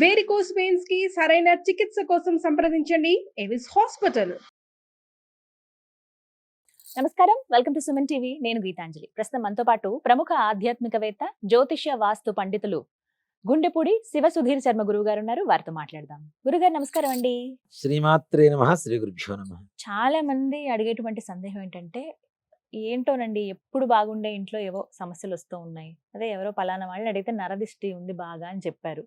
Varicose veins కి సరైన చికిత్స కోసం సంప్రదించండి ఎవిస్ హాస్పిటల్. నమస్కారం, వెల్కమ్ టు సుమన్ టీవీ. నేను గీతాంజలి. ప్రస్తుతం మనతో పాటు ప్రముఖ ఆధ్యాత్మికవేత్త, జ్యోతిష్య వాస్తు పండితులు గుండెపూడి శివ సుధీర్ శర్మ గురువు గారు ఉన్నారు. వారితో మాట్లాడదాం. గురుగారు నమస్కారం అండి. శ్రీమాత్రే నమః, శ్రీ గురుభ్యో నమః. చాలా మంది అడిగేటువంటి సందేహం ఏంటంటే, ఏంటోనండి ఎప్పుడు బాగుండే ఇంట్లో ఏవో సమస్యలు వస్తూ ఉన్నాయి. అదే ఎవరో పలానా వాళ్ళని అడిగితే నరదిష్టి ఉంది బాగా అని చెప్పారు.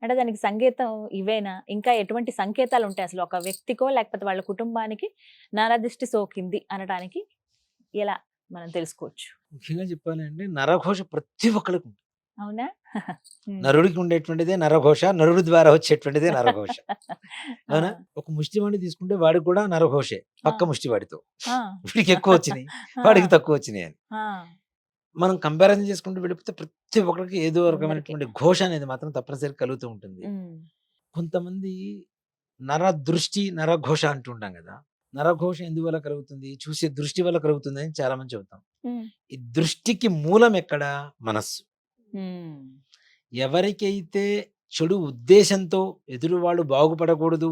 అంటే దానికి సంకేతం ఇవేనా? ఇంకా ఎటువంటి సంకేతాలు ఉంటాయి అసలు ఒక వ్యక్తికో లేకపోతే వాళ్ళ కుటుంబానికి నరదిష్టి సోకింది అనడానికి ఎలా మనం తెలుసుకోవచ్చు? ముఖ్యంగా చెప్పాలంటే నరఘోష ప్రతి ఒక్కరికి ఉంటుంది. అవునా? నరుడికి ఉండేటువంటిదే నరఘోష, నరుడి ద్వారా వచ్చేటువంటిదే నరఘోష. అవునా? ఒక ముష్టివాడిని తీసుకుంటే వాడికి కూడా నరఘోషే, పక్క ముష్టివాడితో. వీడికి ఎక్కువ వచ్చినాయి, వాడికి తక్కువ వచ్చినాయి అని మనం కంపారిజన్ చేసుకుంటూ వెళ్ళిపోతే ప్రతి ఒక్కరికి ఏదో రకమైనటువంటి ఘోష అనేది మాత్రం తప్పనిసరి కలుగుతూ ఉంటుంది. కొంతమంది నర దృష్టి నరఘోష అంటుంటాం కదా. నరఘోష ఎందువల్ల కలుగుతుంది? చూసే దృష్టి వల్ల కలుగుతుంది అని చాలా మంది చెబుతాం. ఈ దృష్టికి మూలం ఎక్కడ? మనస్సు. ఎవరికైతే చెడు ఉద్దేశంతో ఎదురు వాళ్ళు బాగుపడకూడదు,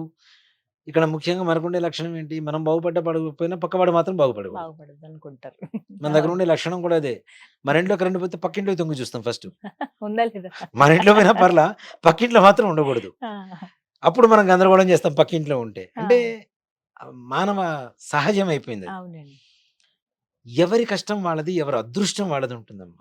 ఇక్కడ ముఖ్యంగా మనకుండే లక్షణం ఏంటి? మనం బాగుపడకపోయినా పక్కవాడు మాత్రం బాగుపడకూడదు అనుకుంటారు. మన దగ్గర ఉండే లక్షణం కూడా అదే. మన ఇంట్లో కరెంట్ పోతే పక్కింట్లో తొంగి చూస్తాం ఫస్ట్. ఉందా లేదా? మన ఇంట్లో పోయినా పర్లా, పక్కింట్లో మాత్రం ఉండకూడదు. అప్పుడు మనం గందరగోళం చేస్తాం పక్కింట్లో ఉంటే. అంటే మానవ సహజం అయిపోయింది. ఎవరి కష్టం వాళ్ళది, ఎవరి అదృష్టం వాళ్ళది ఉంటుందమ్మా.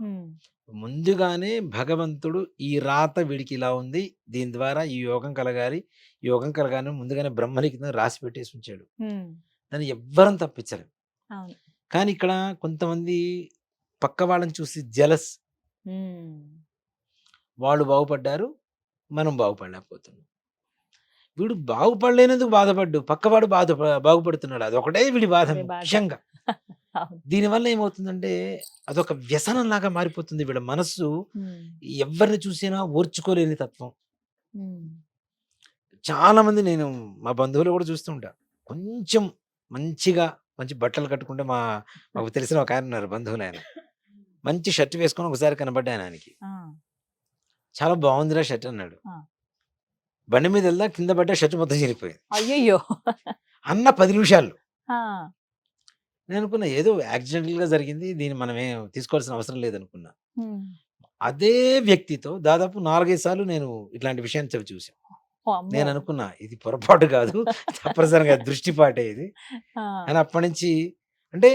ముందుగానే భగవంతుడు ఈ రాత వీడికి ఇలా ఉంది, దీని ద్వారా ఈ యోగం కలగాలి, యోగం కలగానే ముందుగానే బ్రహ్మలిఖితం రాసి పెట్టేసి ఉంచాడు. దాన్ని ఎవ్వరం తప్పించలేం. కానీ ఇక్కడ కొంతమంది పక్క వాళ్ళని చూసి జలస్, వాళ్ళు బాగుపడ్డారు, మనం బాగుపడలేకపోతున్నాం. వీడు బాగుపడలేనందుకు బాధపడ్డు, పక్కవాడు బాగుపడుతున్నాడు, అది ఒకటే వీడి బాధ ముఖ్యంగా. దీనివల్ల ఏమవుతుందంటే అదొక వ్యసనం లాగా మారిపోతుంది. వీళ్ళ మనస్సు ఎవరిని చూసినా ఓర్చుకోలేని తత్వం. చాలా మంది, నేను మా బంధువులు కూడా చూస్తూ ఉంటా, కొంచెం మంచిగా మంచి బట్టలు కట్టుకుంటే మాకు తెలిసిన ఒక ఆయన ఉన్నారు, బంధువులు. ఆయన మంచి షర్ట్ వేసుకొని ఒకసారి కనబడ్డా ఆయనకి, చాలా బాగుందిరా షర్ట్ అన్నాడు. బండి మీద వెళ్దా కింద పడ్డా షర్ట్ మొత్తం చిరిగిపోయింది. అయ్యో అన్న 10 నిమిషాలు. నేను అనుకున్నా ఏదో యాక్సిడెంటల్ గా జరిగింది, దీన్ని మనమే తీసుకోవాల్సిన అవసరం లేదనుకున్నా. అదే వ్యక్తితో దాదాపు 4-5 సార్లు నేను ఇట్లాంటి విషయాన్ని చూసాను. నేను అనుకున్నా ఇది పొరపాటు కాదు, తప్పనిసరిగా దృష్టిపాటే ఇది అని. అప్పటి నుంచి అంటే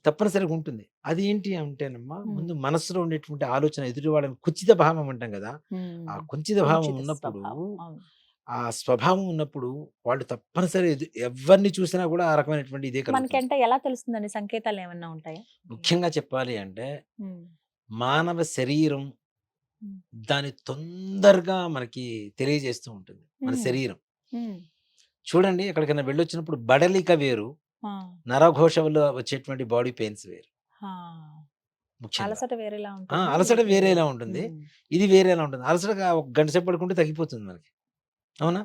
తప్పనిసరిగా ఉంటుంది. అది ఏంటి అంటేనమ్మా, ముందు మనసులో ఉండేటువంటి ఆలోచన, ఎదుటి వాళ్ళని కుచిత భావం అంటాం కదా, ఆ కుచిత భావం ఉన్నప్పుడు, ఆ స్వభావం ఉన్నప్పుడు వాళ్ళు తప్పనిసరి ఎవరిని చూసినా కూడా ఆ రకమైనటువంటి ఇదే మనకంటే ఎలా తెలుస్తుందండి? సంకేతాలు ఏమన్నా ఉంటాయా? ముఖ్యంగా చెప్పాలి అంటే మానవ శరీరం దాని తొందరగా మనకి తెలియజేస్తూ ఉంటుంది. మన శరీరం చూడండి, ఎక్కడికైనా వెళ్ళొచ్చినప్పుడు బడలిక వేరు, నరఘోష వల్ల వచ్చేటువంటి బాడీ పెయిన్స్ వేరు. అలసట వేరేలా ఉంటుంది, ఇది వేరేలా ఉంటుంది. అలసటగా ఒక గంట సేపు పడుకుంటే తగ్గిపోతుంది మనకి, అవునా?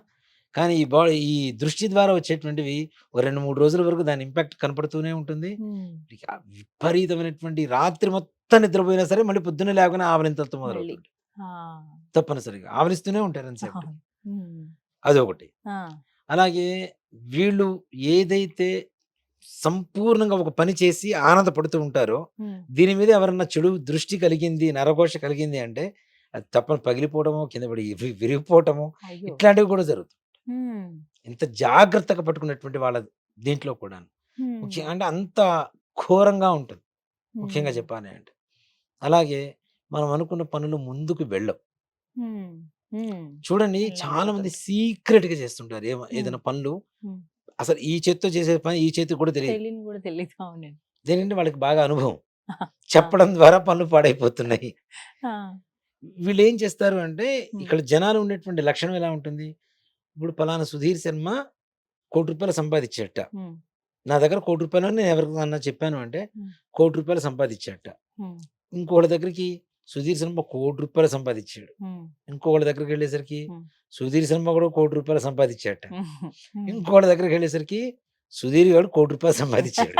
కానీ ఈ దృష్టి ద్వారా వచ్చేటువంటివి ఒక 2-3 రోజుల వరకు దాని ఇంపాక్ట్ కనపడుతూనే ఉంటుంది. విపరీతమైనటువంటి రాత్రి మొత్తం నిద్రపోయినా సరే మళ్ళీ పొద్దున్నే లేకుండా ఆవలింతలతో మొదలవుతుంది. తప్పనిసరిగా ఆవలిస్తూనే ఉంటారు అనిసేపు. అదొకటి. అలాగే వీళ్ళు ఏదైతే సంపూర్ణంగా ఒక పని చేసి ఆనందపడుతూ ఉంటారో, దీని మీద ఎవరన్నా చెడు దృష్టి కలిగింది, నరఘోష కలిగింది అంటే అది తప్పని పగిలిపోవడమో, కింద పడి విరిగిపోవటము, ఇట్లాంటివి కూడా జరుగుతుంది. ఎంత జాగ్రత్తగా పట్టుకున్నటువంటి వాళ్ళ దీంట్లో కూడా ముఖ్యంగా అంటే అంత ఘోరంగా ఉంటుంది ముఖ్యంగా చెప్పాలి అంటే. అలాగే మనం అనుకున్న పనులు ముందుకు వెళ్ళవు. చూడండి, చాలా మంది సీక్రెట్ గా చేస్తుంటారు ఏదైనా పనులు. అసలు ఈ చేతితో చేసే పని ఈ చేతికి కూడా తెలియదు. దేనికంటే వాళ్ళకి బాగా అనుభవం, చెప్పడం ద్వారా పనులు పాడైపోతున్నాయి. వీళ్ళు ఏం చేస్తారు అంటే, ఇక్కడ జనాలు ఉండేటువంటి లక్షణం ఎలా ఉంటుంది? ఇప్పుడు పలానా సుధీర్ శర్మ ₹1,00,00,000 సంపాదించట, నా దగ్గర ₹1,00,00,000 నేను ఎవరికన్నా చెప్పాను అంటే ₹1,00,00,000 సంపాదించట. ఇంకోళ్ళ దగ్గరికి సుధీర్ శర్మ ₹1,00,00,000 సంపాదించాడు. ఇంకోళ్ళ దగ్గరికి వెళ్ళేసరికి సుధీర్ శర్మ కూడా ₹1,00,00,000 సంపాదించాట. ఇంకోళ్ళ దగ్గరికి వెళ్ళేసరికి సుధీర్ గారు ₹1,00,00,000 సంపాదించాడు.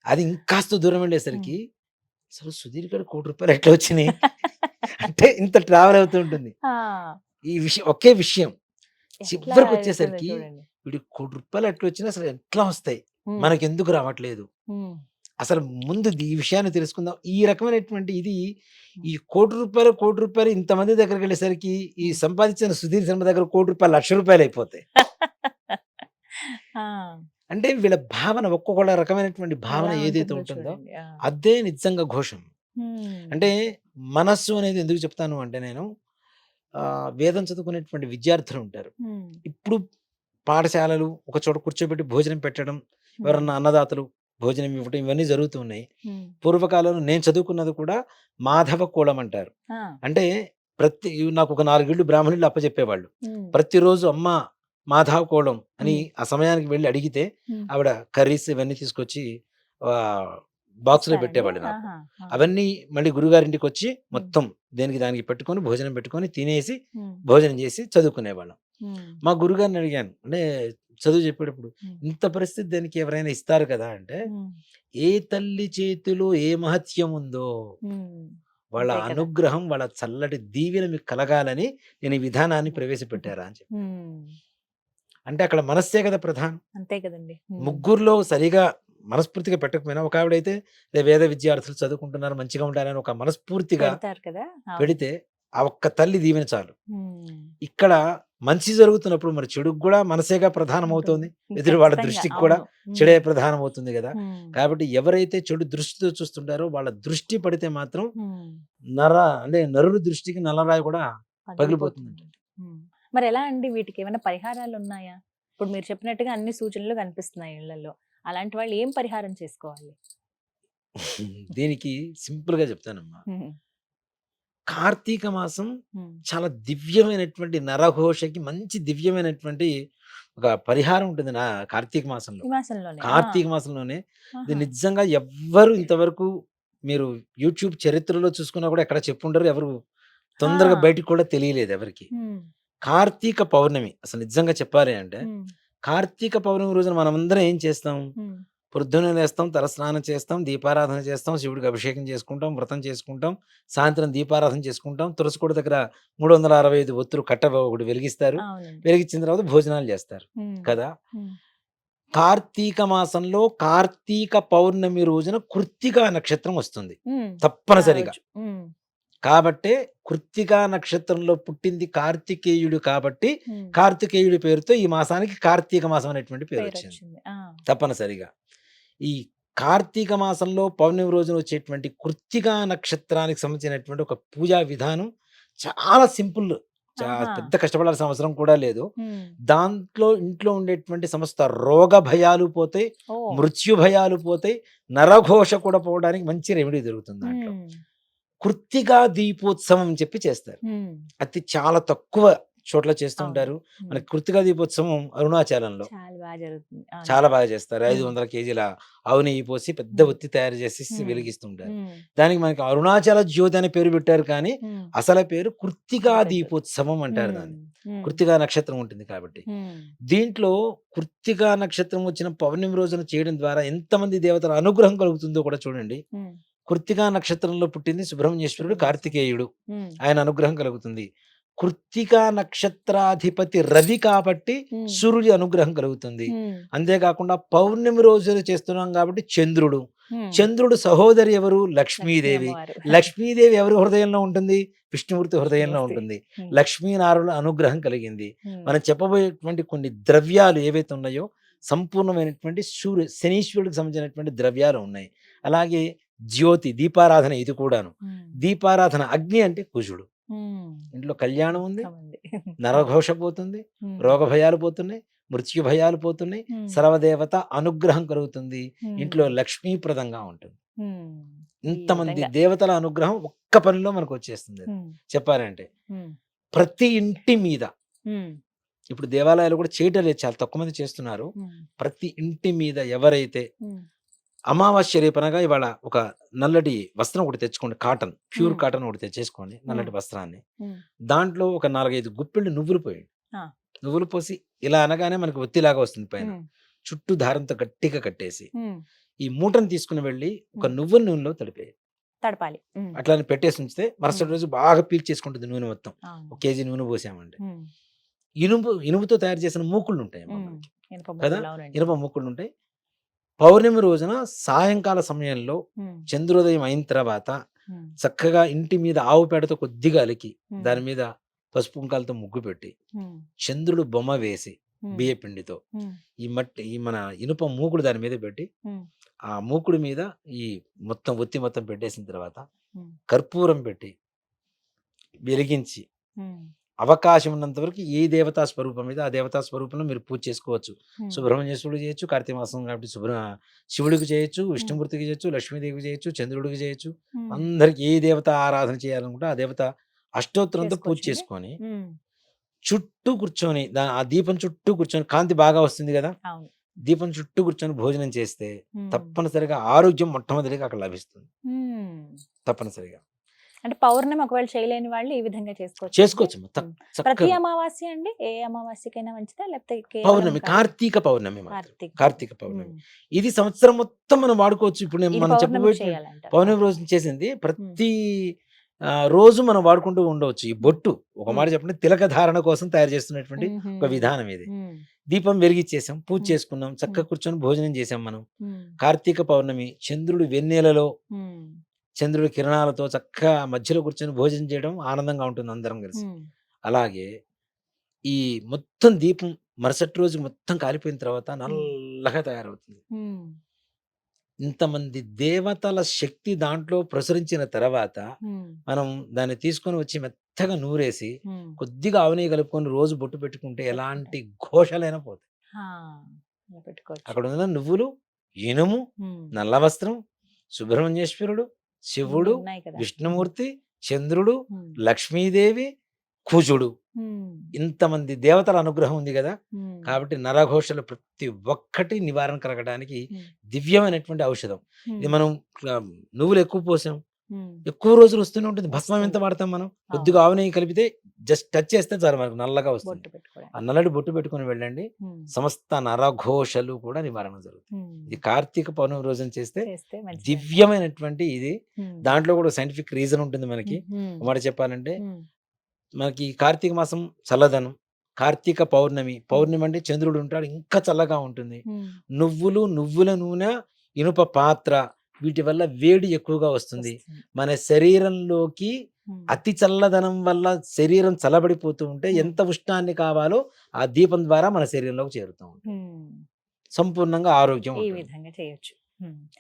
అది ఇంకాస్త దూరం వెళ్ళేసరికి అసలు సుధీర్ గారు ₹1,00,00,000 ఎట్లా వచ్చినాయి అంటే ఇంత ట్రావెల్ అవుతూ ఉంటుంది. ఈ విషయం ఒకే విషయం ఎట్లా చివరికి అవుతుంది వచ్చేసరికి చూడండి. వీడికి ₹1,00,00,000 ఎట్లా వచ్చినా అసలు ఎట్లా వస్తాయి, ఉమ్, మనకెందుకు రావట్లేదు, ఉమ్, అసలు ముందు ఈ విషయాన్ని తెలుసుకుందాం. ఈ రకమైనటువంటి ఇది ఈ ₹1,00,00,000 ఇంతమంది దగ్గరికి వెళ్ళేసరికి ఈ ఉమ్. సంపాదించిన సుధీర్ శర్మ దగ్గర ₹1,00,00,000 ₹1,00,000 అయిపోతాయి. ఆ, అంటే వీళ్ళ భావన ఒక్కొక్క రకమైనటువంటి భావన ఎలా ఏదైతే ఉంటుందో ఉంటుందో చూడండి. ఆ, అదే నిజంగా ఘోషం. ఉమ్, అంటే మనస్సు అనేది ఎందుకు చెప్తాను అంటే నేను వేదం చదువుకునేటువంటి విద్యార్థులు ఉంటారు. ఉమ్, ఇప్పుడు పాఠశాలలు ఒక చోట కూర్చోబెట్టి భోజనం పెట్టడం, ఉమ్, ఎవరన్నా అన్నదాతలు భోజనం ఇవ్వడం ఇవన్నీ జరుగుతూ ఉన్నాయి. ఉమ్, పూర్వకాలంలో నేను చదువుకున్నది కూడా మాధవ కూలం అంటారు. ఆ, అంటే నాకు ఒక 4 ఇళ్ళు బ్రాహ్మణులు అప్పచెప్పేవాళ్ళు. ఉమ్, ప్రతిరోజు అమ్మ మాధవ కోళం అని ఉమ్, ఆ సమయానికి వెళ్ళి అడిగితే ఉమ్. ఆవిడ కర్రీస్ ఇవన్నీ తీసుకొచ్చి బాక్స్‌లో ఇస్తారండి. పెట్టేవాళ్ళు నాకు. ఆహా, ఆ, అవన్నీ మళ్ళీ గురుగారింటికి వచ్చి మొత్తం దేనికి దానికి పెట్టుకొని భోజనం పెట్టుకొని తినేసి ఉమ్, భోజనం చేసి చదువుకునేవాళ్ళం. ఉమ్, మా గురుగారిని అడిగాను. అంటే చదువు చెప్పేటప్పుడు ఉమ్, ఇంత పరిస్థితి దానికి ఎవరైనా ఇస్తారు కదా అంటే, ఉమ్, ఏ తల్లి చేతిలో ఏ మహత్యం ఉందో ఉమ్. వాళ్ళ అంతే కదా. అనుగ్రహం, వాళ్ళ చల్లటి దీవెన మీకు కలగాలని నేను ఈ విధానాన్ని ప్రవేశపెట్టారా అని చెప్పి. ఉమ్, అంటే అక్కడ మనస్సే కదా ప్రధానం. అంతే కదండి. ఉమ్, ముగ్గురిలో సరిగా మనస్ఫూర్తిగా పెట్టకపోయినా ఒక ఆవిడైతే వేద విద్యార్థులు చదువుకుంటున్నారు మంచిగా ఉండాలని ఒక మనస్ఫూర్తిగా పెడతారు కదా. అవును. పెడితే ఆ ఒక్క తల్లి దీవెన చాలు. ఉమ్, ఇక్కడ మంచి జరుగుతున్నప్పుడు మరి చెడుకు కూడా మనసేగా ప్రధానం అవుతోంది. ఉంటుంది. ఎదురు వాళ్ళ ఖచ్చితంగా. దృష్టికి కూడా అవును. చెడే ఉమ్, ప్రధానం అవుతుంది కదా. ఉమ్, కాబట్టి ఎవరైతే చెడు దృష్టితో చూస్తుంటారో వాళ్ళ దృష్టి పడితే మాత్రం ఉమ్. అంటే నరుడి దృష్టికి నల్లరాయి కూడా పగిలిపోతుంది. పగిలిపోతుంది. ఉమ్. మరి ఎలా అండి వీటికి ఏమైనా పరిహారాలు ఉన్నాయా? ఇప్పుడు మీరు చెప్పినట్టుగా అన్ని సూచనలు కనిపిస్తున్నాయి ఇళ్లలో. అలాంటి వాళ్ళు ఏం పరిహారం చేసుకోవాలి? దీనికి సింపుల్ గా చెప్తానమ్మా. ఉమ్, కార్తీక మాసం ఉమ్. చాలా దివ్యమైనటువంటి నరఘోషకి మంచి దివ్యమైనటువంటి ఒక పరిహారం ఉంటుంది నా కార్తీక మాసంలో. ఈ మాసంలోనే. కార్తీక మాసంలోనే ఇది ఆహా. నిజంగా ఎవ్వరు ఇంతవరకు మీరు యూట్యూబ్ చరిత్రలో చూసుకున్నా కూడా ఎక్కడ చెప్పుండరు. ఎవరు తొందరగా ఆ. బయటికి కూడా తెలియలేదు ఎవరికి. ఉమ్, కార్తీక పౌర్ణమి అసలు నిజంగా చెప్పాలి అంటే ఉమ్, కార్తీక పౌర్ణమి రోజున మనమందరం ఏం చేస్తాం? ఉమ్, పొద్దున్నే లేస్తాం, తలస్నానం చేస్తాం, దీపారాధన చేస్తాం, శివుడికి అభిషేకం చేసుకుంటాం, వ్రతం చేసుకుంటాం, సాయంత్రం దీపారాధన చేసుకుంటాం, తులసికోట దగ్గర 365 ఒత్తులు కట్ట ఒకటి వెలిగిస్తారు. అవునండి. వెలిగించిన తర్వాత భోజనాలు చేస్తారు ఉమ్, కదా. ఉమ్, కార్తీక మాసంలో కార్తీక పౌర్ణమి రోజున కృత్తికా నక్షత్రం వస్తుంది ఉమ్. ఆ తప్పనిసరిగా. రోజు. ఉమ్, కాబట్టే కృత్తికా నక్షత్రంలో పుట్టింది కార్తికేయుడు కాబట్టి ఉమ్. కార్తికేయుడి పేరుతో ఈ మాసానికి కార్తీక మాసం అనేటువంటి పేరు పేరు వచ్చింది వచ్చింది. ఆ. తప్పనిసరిగా. ఈ కార్తీక మాసంలో పౌర్ణమి రోజున వచ్చేటువంటి కృత్తికా నక్షత్రానికి సంబంధించినటువంటి ఒక పూజా విధానం చాలా సింపుల్. ఆహా. పెద్ద కష్టపడాల్సిన అవసరం కూడా లేదు. ఉమ్. దాంట్లో ఇంట్లో ఉండేటువంటి సమస్త రోగ భయాలు పోతాయి, ఓ. మృత్యు భయాలు పోతాయి, నరఘోష కూడా పోవడానికి మంచి రెమెడీ దొరుకుతుంది దాంట్లో. ఉమ్, కృత్తికా దీపోత్సవం అని చెప్పి చేస్తారు. ఉమ్. అది చాలా తక్కువ చోట్ల చేస్తుంటారు. అవును. మనకి కృత్తికా దీపోత్సవం అరుణాచలంలో చాలా బాగా జరుగుతుంది. అవును. చాలా బాగా చేస్తారు. ఉమ్. 500 కేజీల ఆవు నెయ్యి పోసి పెద్ద ఉమ్. ఒత్తి తయారు చేసి ఉమ్. వెలిగిస్తుంటారు. ఉమ్. దానికి మనకి అరుణాచల జ్యోతి అనే పేరు పెట్టారు కానీ ఉమ్. అసలు పేరు కృత్తికా కృత్తికా దీపోత్సవం అంటారు ఉమ్. దాన్ని. ఉమ్. కృత్తికా నక్షత్రం ఉంటుంది కాబట్టి. ఉమ్. దీంట్లో కృత్తికా నక్షత్రం వచ్చిన పౌర్ణమి రోజున చేయడం ద్వారా ఎంతమంది దేవతల అనుగ్రహం కలుగుతుందో కూడా చూడండి. ఉమ్. కృత్తికా నక్షత్రంలో పుట్టింది సుబ్రహ్మణ్యేశ్వరుడు, కార్తికేయుడు. ఉమ్. ఆయన అనుగ్రహం కలుగుతుంది. కృత్తికా నక్షత్రాధిపతి రవి కాబట్టి ఉమ్. సూర్యుడి అనుగ్రహం కలుగుతుంది. ఉమ్. అంతేకాకుండా పౌర్ణమి రోజున చేస్తున్నాం కాబట్టి చంద్రుడు. ఉమ్. చంద్రుడు సహోదరి ఎవరు? లక్ష్మీ లక్ష్మీదేవి. అమ్మవారు. లక్ష్మీదేవి ఎవరి హృదయంలో ఉంటుంది? విష్ణుమూర్తి హృదయంలో విష్ణుమూర్తి. ఉంటుంది. ఉమ్. లక్ష్మీనారాయణుల అనుగ్రహం కలిగింది. ఉమ్. మనం చెప్పబోయేటువంటి కొన్ని ద్రవ్యాలు ఏవైతే ఉన్నాయో సంపూర్ణమైనటువంటి శనీశ్వరుడికి సంబంధించినటువంటి ద్రవ్యాలు ఉన్నాయి. అలాగే జ్యోతి దీపారాధన ఇది కూడాను. ఉమ్. దీపారాధన అగ్ని అంటే కుజుడు. ఉమ్. ఇంట్లో కళ్యాణం ఉంది, ఉంది. నరఘోష పోతుంది, ఉమ్. రోగ భయాలు పోతున్నాయి, మృత్యు భయాలు పోతున్నాయి, ఉమ్. సర్వదేవత అనుగ్రహం కలుగుతుంది, ఉమ్. ఇంట్లో లక్ష్మీప్రదంగా ఉంటుంది. ఉమ్. ఈ ఇంతమంది విధంగా. దేవతల అనుగ్రహం ఒక్క పనిలో మనకు వచ్చేస్తుంది. ఉమ్. చెప్పాలంటే ఉమ్. ప్రతి ఇంటి మీద ఉమ్. ఇప్పుడు దేవాలయాలు కూడా చేయటం లేదు, చాలా తక్కువ మంది చేస్తున్నారు. ఉమ్. ప్రతి ఇంటి మీద ఎవరైతే ఉమ్. అమావాస్య రేపనగా ఇవాళ ఒక నల్లటి వస్త్రం ఒకటి తెచ్చుకోండి, కాటన్ ప్యూర్ ఉమ్. కాటన్ ఒకటి తెచ్చేసుకోండి, నల్లటి వస్త్రాన్ని. ఉమ్. దాంట్లో ఒక 4-5 గుప్పిళ్ళు నువ్వులు పోయండి. ఆ. నువ్వులు పోసి ఇలా అనగానే మనకి ఒత్తిలాగా వస్తుంది పైన. ఉమ్. చుట్టూ దారంతో గట్టిగా కట్టేసి ఉమ్. ఈ మూటను తీసుకుని వెళ్ళి ఒక ఉమ్. నువ్వుల నూనెలో తడిపేయి. తడపాలి. అట్లా అని పెట్టేసి ఉంచితే మరుసటి రోజు బాగా పీల్చేసుకుంటుంది నూనె మొత్తం. అవును. 1 కేజీ నూనె పోసామంటే. ఉమ్, ఇనుముతో తయారు చేసిన మూకుళ్ళు ఉంటాయమ్మా ఉమ్. మనకి. ఇనుప కదా! ముక్కలు, అవునండి. ఇనుప మూకుళ్ళు ఉంటాయి. పౌర్ణమి రోజున సాయంకాల సమయంలో ఉమ్, చంద్రోదయం అయిన తర్వాత ఉమ్, చక్కగా ఇంటి మీద ఆవు పేడతో కొద్దిగా అలికి ఉమ్, దాని మీద పసుపు కుంకాలతో ముగ్గు పెట్టి ఉమ్, చంద్రుడు బొమ్మ వేసి ఉమ్, బియ్య పిండితో ఉమ్, ఈ మన ఇనుప మూకుడు దాని మీద పెట్టి ఉమ్, ఆ మూకుడు మీద ఈ ఒత్తి మొత్తం పెట్టేసిన తర్వాత ఉమ్, కర్పూరం పెట్టి వెలిగించి ఉమ్, అవకాశం ఉన్నంత వరకు ఏ దేవతా స్వరూపం మీద ఆ దేవతా స్వరూపంలో మీరు పూజ చేసుకోవచ్చు. ఉమ్, సుబ్రహ్మణ్యేశ్వరుడు చేయొచ్చు, కార్తీక మాసం కాబట్టి శివుడికి చేయొచ్చు, ఉమ్, విష్ణుమూర్తికి చేయొచ్చు, లక్ష్మీదేవికి చేయొచ్చు, చంద్రుడికి చేయొచ్చు. ఉమ్. అందరికి ఏ దేవత ఆరాధన చేయాలనుకుంటే ఆ దేవత అష్టోత్తరంతో పూజ చేసుకోవచ్చండి. చేసుకొని ఉమ్, చుట్టూ కూర్చొని ఆ దీపం చుట్టూ కూర్చొని కాంతి బాగా వస్తుంది కదా, అవును. దీపం చుట్టూ కూర్చొని భోజనం చేస్తే ఉమ్, తప్పనిసరిగా ఆరోగ్యం మొట్టమొదటిగా అక్కడ లభిస్తుంది. ఉమ్. తప్పనిసరిగా అంటే పౌర్ణమి ఒకవేళ చేయలేని వాళ్ళు ఈ విధంగా చేసుకోవచ్చు. చేసుకోవచ్చు. ప్రతి చక్కగా అమావాస్య అండి, ఏ అమావాస్యకైనా మంచిదా, లేకపోతే కేవలం పౌర్ణమి, కార్తీక పౌర్ణమి మాత్రం. కార్తీక కార్తీక పౌర్ణమి ఇది సంవత్సరం మొత్తం మనం వాడుకోవచ్చు. ఇప్పుడు ఇది మనం పౌర్ణమికి చెప్పబోయే చేయాలంట. పౌర్ణమి రోజు చేసింది ప్రతి రోజు మనం వాడుకుంటూ ఉండవచ్చు. ఈ బొట్టు ఒక మాట చెప్పండి, తిలక ధారణ కోసం తయారు చేస్తున్నటువంటి ఒక విధానం ఇది. దీపం వెలిగిచ్చేసాం, పూజ చేసుకున్నాం, చక్కగా కూర్చొని భోజనం చేసాం మనం. కార్తీక పౌర్ణమి చంద్రుడు వెన్నెలలో చంద్రుడి కిరణాలతో చక్కగా మధ్యలో కూర్చొని భోజనం చేయడం ఆనందంగా ఉంటుంది అందరం కలిసి. అలాగే ఈ మొత్తం దీపం మరుసటి రోజు మొత్తం కాలిపోయిన తర్వాత నల్లగా తయారవుతుంది. ఇంతమంది దేవతల శక్తి దాంట్లో ప్రసరించిన తర్వాత మనం దాన్ని తీసుకొని వచ్చి మెత్తగా నూరేసి కొద్దిగా ఆవునేయి కలుపుకొని రోజు బొట్టు పెట్టుకుంటే ఎలాంటి ఘోషలైనా పోతాయి. అక్కడ ఉన్న నువ్వులు, ఇనుము, నల్ల వస్త్రం, సుబ్రహ్మణ్యేశ్వరుడు, శివుడు, విష్ణుమూర్తి, చంద్రుడు, లక్ష్మీదేవి, కుజుడు, ఇంతమంది దేవతల అనుగ్రహం ఉంది కదా. కాబట్టి నరఘోషలు ప్రతి ఒక్కటి నివారణ కలగడానికి దివ్యమైనటువంటి ఔషధం ఇది. మనం నువ్వులు ఎక్కువ పోసాం, ఎక్కువ రోజులు వస్తూనే ఉంటుంది. భస్మం ఎంత వాడతాం మనం, కొద్దిగా ఆవు నెయ్యి కలిపితే జస్ట్ టచ్ చేస్తే చాలు మనకు నల్లగా వస్తుంది. ఆ నల్లటి బొట్టు పెట్టుకుని వెళ్ళండి, సమస్త నరఘోషలు కూడా నివారణ జరుగుతుంది. ఇది కార్తీక పౌర్ణమి రోజున చేస్తే దివ్యమైనటువంటి ఇది. దాంట్లో కూడా సైంటిఫిక్ రీజన్ ఉంటుంది మనకి. మాట చెప్పాలంటే మనకి కార్తీక మాసం చల్లదనం, కార్తీక పౌర్ణమి అంటే చంద్రుడు ఉంటాడు, ఇంకా చల్లగా ఉంటుంది. నువ్వుల నూనె, ఇనుప పాత్ర, వీటి వల్ల వేడి ఎక్కువగా వస్తుంది. మన శరీరంలోకి అతి చల్లదనం వల్ల శరీరం చల్లబడిపోతూ ఉంటే ఎంత ఉష్ణాన్ని కావాలో ఆ దీపం ద్వారా మన శరీరంలోకి చేరుతూ ఉంటుంది. సంపూర్ణంగా ఆరోగ్యం ఈ విధంగా చేయొచ్చు.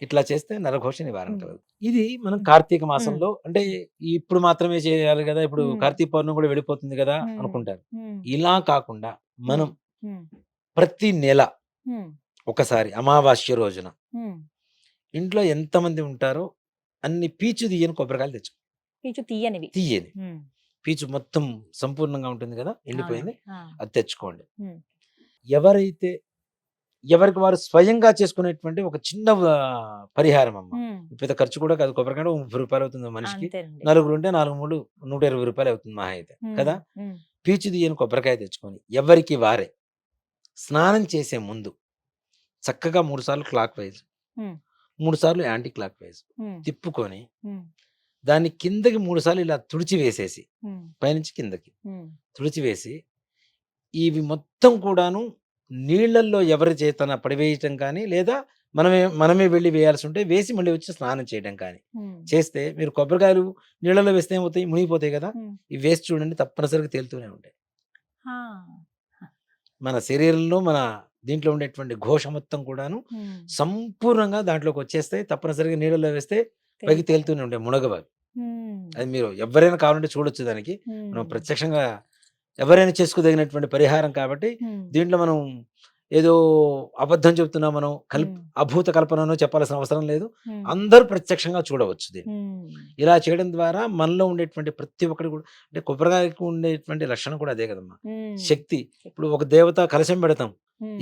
ఇట్లా చేస్తే నరఘోష నివారణ కలదు. ఇది మనం కార్తీక మాసంలో అంటే ఇప్పుడు మాత్రమే చేయాలి కదా, ఇప్పుడు కార్తీక పౌర్ణమి కూడా వెళ్ళిపోతుంది కదా అనుకుంటారు. ఇలా కాకుండా మనం ప్రతి నెల ఒకసారి అమావాస్య రోజున ఇంట్లో ఎంతమంది ఉంటారో అన్ని పీచు తీయని కొబ్బరికాయలు తెచ్చుకో. తీయని పీచు మొత్తం సంపూర్ణంగా ఉంటుంది కదా, ఎండిపోయింది, అది తెచ్చుకోండి. ఎవరైతే ఎవరికి వారు స్వయంగా చేసుకునేటువంటి ఒక చిన్న పరిహారం అమ్మ. పెద్ద ఖర్చు కూడా కాదు. కొబ్బరికాయ 30 రూపాయలు అవుతుంది మనిషికి. నలుగురు ఉంటే 4 3 120 రూపాయలు అవుతుంది మహా అయితే కదా. పీచు తీయని కొబ్బరికాయ తెచ్చుకొని ఎవరికి వారే స్నానం చేసే ముందు చక్కగా 3 సార్లు క్లాక్ వైజ్, 3 సార్లు యాంటీ క్లాక్ వైజ్ తిప్పుకొని దాన్ని కిందకి 3 సార్లు ఇలా తుడిచి వేసేసి, పైనుంచి కిందకి తుడిచి వేసి, ఇవి మొత్తం కూడాను నీళ్లల్లో ఎవరి చేతన పడివేయటం కానీ, లేదా మనమే వెళ్ళి వేయాల్సి ఉంటే వేసి మళ్ళీ వచ్చి స్నానం చేయడం కానీ చేస్తే, మీరు కొబ్బరికాయలు నీళ్ళలో వేస్తే ఏమవుతాయి, మునిగిపోతాయి కదా. ఇవి వేసి చూడండి, తప్పనిసరిగా తేలుతూనే ఉంటాయి. మన శరీరంలో మన దీంట్లో ఉండేటువంటి ఘోష మొత్తం కూడాను సంపూర్ణంగా దాంట్లోకి వచ్చేస్తాయి. తప్పనిసరిగా నీళ్ళలో వేస్తే పైకి తేలుతూనే ఉంటాయి, మునగబావి. అది మీరు ఎవరైనా కావాలంటే చూడొచ్చు. దానికి మనం ప్రత్యక్షంగా ఎవరైనా చేసుకోదగినటువంటి పరిహారం కాబట్టి దీంట్లో మనం ఏదో అబద్ధం చెప్తున్నా, మనం అభూత కల్పనను చెప్పాల్సిన అవసరం లేదు. అందరూ ప్రత్యక్షంగా చూడవచ్చు దీన్ని. ఇలా చేయడం ద్వారా మనలో ఉండేటువంటి ప్రతి ఒక్కటి కూడా, అంటే కొబ్బరికాయకు ఉండేటువంటి లక్షణం కూడా అదే కదమ్మా, శక్తి. ఇప్పుడు ఒక దేవత కలశం పెడతాం,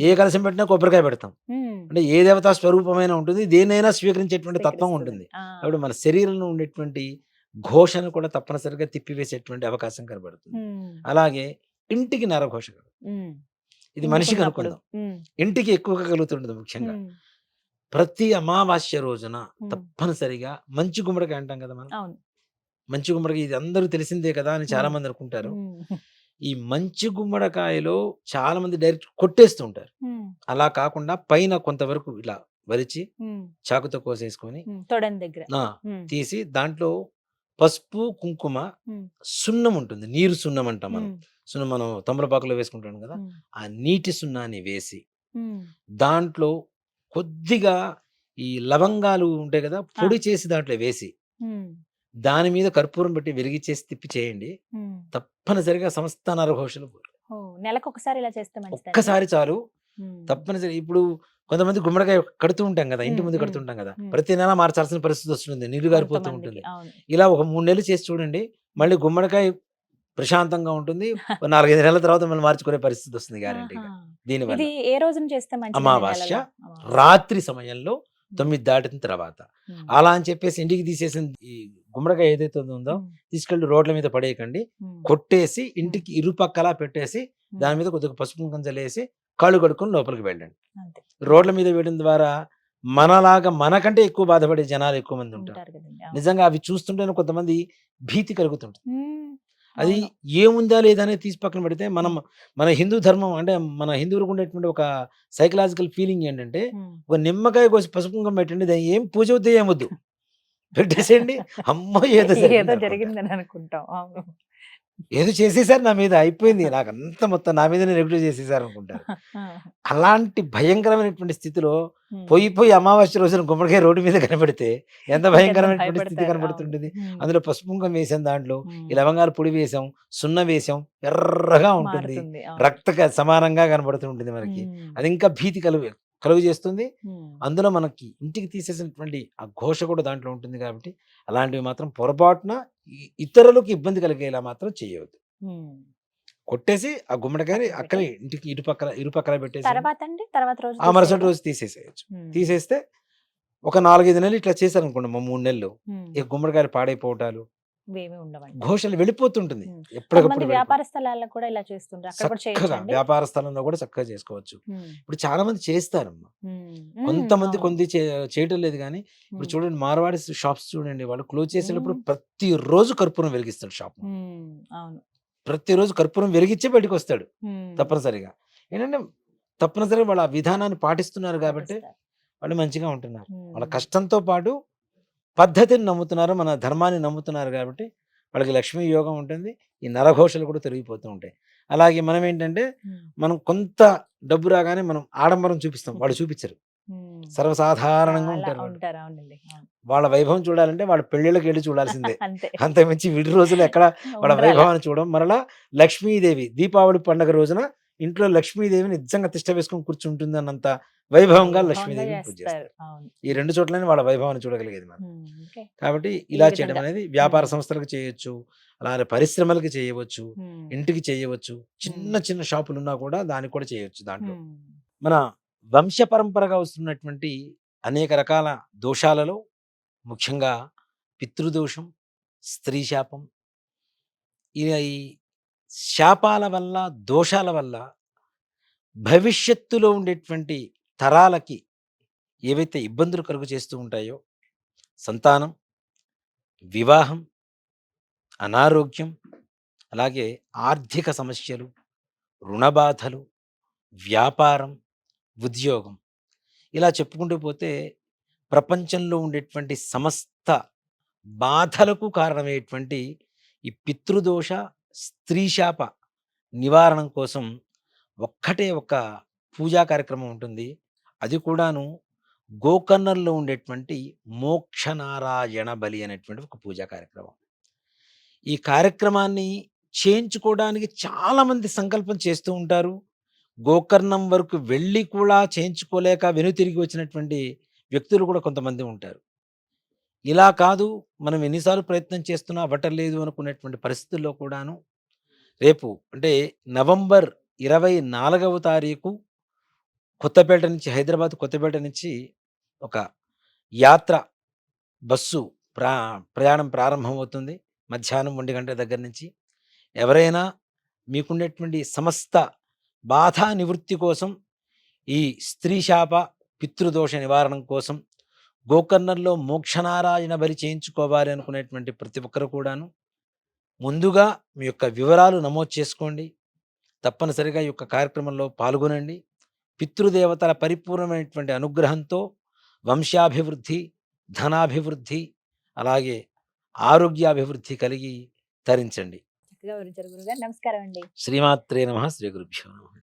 ఏ కలశం పెట్టినా కొబ్బరికాయ పెడతాం. అంటే ఏ దేవతా స్వరూపమైనా ఉంటుంది, దేనైనా స్వీకరించేటువంటి తత్వం ఉంటుంది. అప్పుడు మన శరీరంలో ఉండేటువంటి ఘోషను కూడా తప్పనిసరిగా తిప్పివేసేటువంటి అవకాశం కనబడుతుంది. అలాగే ఇంటికి నరఘోష కలదు. ఇది మనిషికి అనుకుందాం, ఇంటికి ఎక్కువగా కలుగుతుండదు. ముఖ్యంగా ప్రతి అమావాస్య రోజున ఉమ్, తప్పనిసరిగా మంచి గుమ్మడికాయ అంటాం కదా మనం. అవును. మంచి గుమ్మడికాయ ఇది అందరూ తెలిసిందే కదా అని చాలా ఉమ్, మంది అనుకుంటారు. ఉమ్, ఈ మంచి గుమ్మడికాయలో చాలా మంది డైరెక్ట్ కొట్టేస్తూ ఉంటారు. ఉమ్, అలా కాకుండా పైన కొంతవరకు ఇలా వరిచి ఉమ్, చాకుతో కోసేసుకొని తొడని దగ్గర. ఆ, ఉమ్, తీసి దాంట్లో పసుపు, కుంకుమ, ఉమ్, సున్నం ఉంటుంది. నీరు సున్నం అంటాం మనం. ఉమ్, సున్నం మనం తమలపాకులో వేసుకుంటాం కదా. ఉమ్, ఆ నీటి సున్నాన్ని వేసి ఉమ్, దాంట్లో కొద్దిగా ఈ లవంగాలు ఉంటాయి కదా, ఆ, పొడి చేసి దాంట్లో వేసి ఉమ్, దాని మీద కర్పూరం పెట్టి వెలిగిచ్చేసి తిప్పి చేయండి. ఉమ్. తప్పనిసరిగా సమస్త నరఘోషలు పోతాయి. ఓ, నెలకు ఒకసారి ఇలా చేస్తే మంచిదండి. ఒక్కసారి చాలు. ఉమ్, తప్పనిసరి ఇప్పుడు కొంతమంది గుమ్మడికాయ కడుతూ ఉంటాం కదా, ఇంటి ఉమ్, ముందు ఉమ్, కడుతుంటాం కదా, ఉమ్. ప్రతి నెల మార్చాల్సిన పరిస్థితి వస్తుంది, నీళ్లు గారిపోతూ కొంతమందికి ఉంటుంది. అవును. ఇలా ఒక 3 నెలలు చేసి చూడండి, మళ్ళీ గుమ్మడికాయ ప్రశాంతంగా ఉంటుంది. ఒక 4-5 నెలల తర్వాత మళ్ళీ మార్చుకునే పరిస్థితి వస్తుంది ఆహా. గ్యారంటీగా దీనివల్ల. ఇది ఏ రోజున చేస్తే మంచిదండి అమావాస్య నెలలో? అమావాస్య. రాత్రి సమయంలో ఉమ్, 9 దాటిన తర్వాత ఉమ్, అలా అని చెప్పేసి ఇంటికి తీసేసిన ఈ గుమ్మడికాయ ఏదైతే ఉందో ఉమ్, తీసుకెళ్లి రోడ్ల మీద పడేయకండి. ఉమ్, కొట్టేసి ఇంటికి ఇరుపక్కలా పెట్టేసి ఉమ్. దాని మీద కొద్దిగా పసుపు కుంకం చల్లేసి కాళ్ళు కడుక్కొని లోపలికి వెళ్ళండి. అంతే. రోడ్ల మీద వేయడం ద్వారా మనలాగా మనకంటే ఎక్కువ బాధపడే జనాలు ఎక్కువ మంది ఉంటారు. ఉంటారు కదండి. అవును. నిజంగా అవి చూస్తుంటేనే కొంతమంది భీతి కలుగుతుంటుంది. ఉమ్, అది అవును. ఏముందా లేదా అనేది తీసి పక్కన పెడితే మనం ఉమ్, మన హిందూ ధర్మం అంటే మన హిందువులకు ఉండేటువంటి ఒక సైకలాజికల్ ఫీలింగ్ ఏంటంటే, ఉమ్. ఒక నిమ్మకాయ కోసి పసుపు కుంకం పెట్టండి, దాన్ని ఏం పూజ వద్దు ఏమొద్దు పెట్టేసేయండి, అమ్మో ఏదో ఏదో జరిగింది అనుకుంటారు. జరిగిందని అనుకుంటాం. అవును. ఏదో చేసేసారు నా మీద, అయిపోయింది నాకంతా మొత్తం నా మీదనే నెగిటివ్ చేసేసారు అనుకుంటారు. అలాంటి భయంకరమైనటువంటి స్థితిలో ఉమ్. పోయి అమావాస్య రోజున గుమ్మడికాయ రోడ్డు మీద కనబడితే ఎంత ఇంకెంత భయంకరమైనటువంటి స్థితి భయపడతారు. అవును. కనబడుతుంటుంది. ఉమ్, అందులో పసుపు కుంకం వేసాం, దాంట్లో ఈ ఉమ్. లవంగాల పొడి వేసాం, సున్న వేసాం, ఎర్రగా ఉంటుంది, మారుతుంది. అవును. రక్త సమానంగా కనబడుతూ ఉంటుంది మనకి. ఉమ్, అది ఇంకా భీతి కలుగు చేస్తుంది. ఉమ్. అందులో మనకి ఇంటికి తీసేసినటువంటి ఆ ఘోష కూడా దాంట్లో ఉంటుంది కాబట్టి అలాంటివి మాత్రం పొరపాటున ఇతరులకు ఇబ్బంది కలిగేలా మాత్రం చేయవద్దు. ఉమ్. కొట్టేసి ఆ గుమ్మడికాయని పక్కన అక్కడే పెట్టేసి. ఇంటికి ఇరుపక్కల పెట్టేసి తర్వాత అండి, తర్వాత రోజు ఆ మరుసటి తీసేయాలా? రోజు తీసేసేయచ్చు. ఉమ్, తీసేస్తే ఒక 4-5 నెలలు ఇట్లా చేశారనుకోండి, 3 నెలలు ఉమ్. ఇక గుమ్మడికాయలు పాడైపోవటాలు, ఇవేమీ ఉండవండి. ఘోషలు వెళ్ళిపోతుంటుంది. ఉమ్. ఎప్పటికప్పుడు కొంతమంది వ్యాపార స్థలాల్లో కూడా ఇలా చేస్తుంటారు. అక్కడ కూడా చక్కగా చేయొచ్చండి. వ్యాపార స్థలంలో కూడా చక్కగా చేసుకోవచ్చు. ఉమ్, ఇప్పుడు చాలా మంది చేస్తారమ్మా. ఉమ్, ఉమ్, కొంతమంది అవును. కొంది చేయటం లేదు కానీ ఇప్పుడు ఉమ్, చూడండి, మార్వాడి షాప్స్ చూడండి, వాళ్ళు క్లోజ్ చేసేటప్పుడు ఉమ్, ప్రతిరోజు కర్పూరం వెలిగిస్తాడు షాప్. ఉమ్, అవును. ప్రతిరోజు కర్పూరం వెలిగించే బయటకు వస్తాడు ఉమ్, తప్పనిసరిగా. ఏంటంటే తప్పనిసరిగా వాళ్ళ ఆ విధానాన్ని పాటిస్తున్నారు కాబట్టి పాటిస్తారు. వాళ్ళు మంచిగా ఉంటున్నారు. వాళ్ళ ఉమ్, కష్టంతో పాటు పద్ధతిని నమ్ముతున్నారు, మన ధర్మాన్ని నమ్ముతున్నారు కాబట్టి వాళ్ళకి లక్ష్మీ యోగం ఉంటుంది. ఈ నరఘోషలు కూడా తొలగిపోతూ ఉంటాయి. అలాగే మనం ఏంటంటే ఉమ్, మనం కొంత డబ్బు రాగానే మనం ఆడంబరం చూపిస్తాం, వాళ్ళు చూపించరు. ఉమ్. సర్వసాధారణంగా చాలా ఉంటారు వాళ్ళు. ఉంటారు. అవునండి. అవును. వాళ్ళ వైభవం చూడాలంటే వాళ్ళ పెళ్ళిళ్ళకి వెళ్ళి చూడాల్సిందే. అంతే. అంతకుమించి విడి రోజులు ఎక్కడ వాళ్ళ ఉండరాల. వైభవాన్ని చూడడం. మరలా లక్ష్మీదేవి దీపావళి పండుగ రోజున ఇంట్లో లక్ష్మీదేవిని నిజంగా తిష్ట వేసుకొని కూర్చుంటుంది అన్నంత వైభవంగా వైభవంగా లక్ష్మీదేవిని పూజ చేస్తారు. చేస్తారు. అవును. ఈ 2 చోట్లనే వాళ్ళ వైభవాన్ని చూడగలిగేది మనం. ఓకే. కాబట్టి ఈ ఇలా చేయడం విధంగా. అనేది వ్యాపార ఉమ్, సంస్థలకు చేయొచ్చు, అలానే పరిశ్రమలకి చేయవచ్చు, ఉమ్, ఇంటికి చేయవచ్చు. చిన్న ఉమ్, చిన్న షాపులున్నా కూడా దానికి కూడా చేయొచ్చు దాంట్లో. ఉమ్, మన వంశ పరంపరగా వస్తున్నటువంటి అనేక రకాల దోషాలలో ముఖ్యంగా పితృదోషం, స్త్రీ శాపం, ఈ శాపాల వల్ల, దోషాల వల్ల భవిష్యత్తులో ఉండేటువంటి తరాలకి ఏవైతే ఇబ్బందులు కలుగు చేస్తూ ఉంటాయో, సంతానం, వివాహం, అనారోగ్యం, అలాగే ఆర్థిక సమస్యలు, రుణబాధలు, వ్యాపారం, ఉద్యోగం, ఇలా చెప్పుకుంటూ పోతే ప్రపంచంలో ఉండేటువంటి సమస్త బాధలకు కారణమయ్యేటువంటి ఈ పితృదోష, స్త్రీ శాప నివారణం కోసం ఒక పూజా కార్యక్రమం ఉంటుంది. అది కూడాను గోకర్ణంలో ఉండేటువంటి మోక్షనారాయణ బలి అనేటువంటి ఒక పూజా కార్యక్రమం. ఈ కార్యక్రమాన్ని చేయించుకోవడానికి చాలా మంది సంకల్పం చేస్తూ ఉంటారు. గోకర్ణం వరకు వెళ్ళి కూడా చేయించుకోలేక వెనుతిరిగి వచ్చినటువంటి వ్యక్తులు కూడా కొంతమంది ఉంటారు. ఇలా కాదు, మనం ఎన్నిసార్లు ప్రయత్నం చేస్తున్నా అవ్వటం లేదు అనుకునేటువంటి పరిస్థితుల్లో కూడాను రేపు అంటే నవంబర్ 24వ తారీఖు కొత్తపేట నుంచి, హైదరాబాద్ కొత్తపేట నుంచి ఒక యాత్ర బస్సు ప్రయాణం ప్రారంభమవుతుంది. మధ్యాహ్నం 1 గంట దగ్గర నుంచి. ఎవరైనా మీకున్నటువంటి సమస్త బాధా నివృత్తి కోసం ఈ స్త్రీ శాప, పితృదోష నివారణం కోసం గోకర్ణంలో మోక్షనారాయణ బలి చేయించుకోవాలి అనుకునేటువంటి ప్రతి ఒక్కరు కూడాను ముందుగా మీ యొక్క వివరాలు నమోదు చేసుకోండి. తప్పనిసరిగా ఈ యొక్క కార్యక్రమంలో పాల్గొనండి. పితృదేవతల పరిపూర్ణమైనటువంటి అనుగ్రహంతో వంశాభివృద్ధి, ధనాభివృద్ధి, అలాగే ఆరోగ్యాభివృద్ధి కలిగి తరించండి. చక్కగా వివరించారు గురుగారు. నమస్కారం అండి. శ్రీమాత్రే నమః. శ్రీ గురుభ్యో నమః.